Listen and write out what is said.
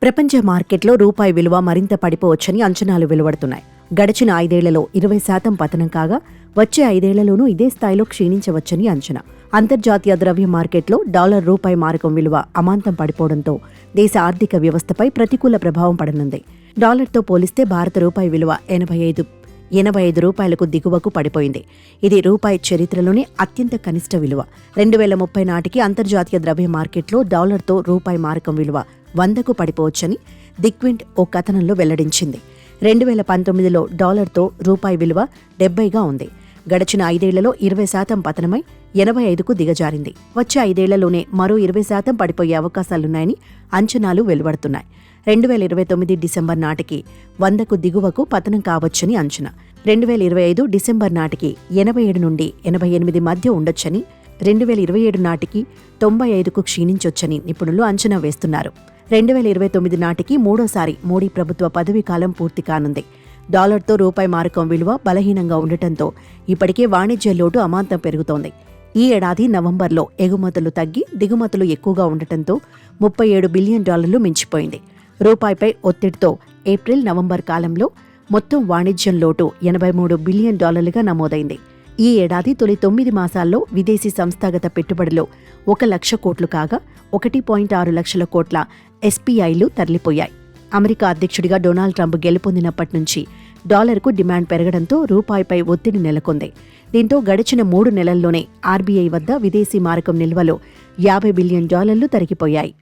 ప్రపంచ మార్కెట్లో రూపాయి విలువ మరింత పడిపోవచ్చని అంచనాలు వెలువడుతున్నాయి. గడిచిన 5 ఏళ్లలో 20% పతనం కాగా వచ్చే 5 ఏళ్లలోనూ ఇదే స్థాయిలో క్షీణించవచ్చని అంచనా. అంతర్జాతీయ ద్రవ్య మార్కెట్లో డాలర్ రూపాయి మారకం విలువ అమాంతం పడిపోవడంతో దేశ ఆర్థిక వ్యవస్థపై ప్రతికూల ప్రభావం పడనుంది. డాలర్తో పోలిస్తే భారత రూపాయి విలువ 85 రూపాయలకు దిగువకు పడిపోయింది. ఇది రూపాయి చరిత్రలోనే అత్యంత కనిష్ట విలువ. 2030 నాటికి అంతర్జాతీయ ద్రవ్య మార్కెట్లో డాలర్తో రూపాయి మారకం విలువ 100కు పడిపోవచ్చని దిక్వింట్ ఓ కథనంలో వెల్లడించింది. 2019లో డాలర్తో రూపాయి విలువ 70గా ఉంది. గడిచిన 5 ఏళ్లలో 20% పతనమై 85కు దిగజారింది. వచ్చే 5 ఏళ్లలోనే మరో 20% పడిపోయే అవకాశాలున్నాయని అంచనాలు వెలువడుతున్నాయి. 2029 డిసెంబర్ నాటికి 100కు దిగువకు పతనం కావచ్చని అంచనా. 2025 డిసెంబర్ నాటికి 87 నుండి 88 మధ్య ఉండొచ్చని, 2027 నాటికి 95కు క్షీణించొచ్చని నిపుణులు అంచనా వేస్తున్నారు. 2029 నాటికి మూడోసారి మోడీ ప్రభుత్వ పదవీ కాలం పూర్తి కానుంది. డాలర్తో రూపాయి మారకం విలువ బలహీనంగా ఉండటంతో ఇప్పటికే వాణిజ్య లోటు అమాంతం పెరుగుతోంది. ఈ ఏడాది నవంబర్లో ఎగుమతులు తగ్గి దిగుమతులు ఎక్కువగా ఉండటంతో $37 బిలియన్ మించిపోయింది. రూపాయిపై ఒత్తిడితో ఏప్రిల్ నవంబర్ కాలంలో మొత్తం వాణిజ్యం లోటు $83 బిలియన్ నమోదైంది. ఈ ఏడాది తొలి 9 మాసాల్లో విదేశీ సంస్థాగత పెట్టుబడులు 1 లక్ష కోట్లు కాగా 1.6 లక్షల కోట్ల ఎస్పీఐలు తరలిపోయాయి. అమెరికా అధ్యక్షుడిగా డొనాల్డ్ ట్రంప్ గెలుపొందినప్పటి నుంచి డాలర్కు డిమాండ్ పెరగడంతో రూపాయిపై ఒత్తిడి నెలకొంది. దీంతో గడిచిన 3 నెలల్లోనే ఆర్బీఐ వద్ద విదేశీ మారకం నిల్వలు $50 బిలియన్ తరిగిపోయాయి.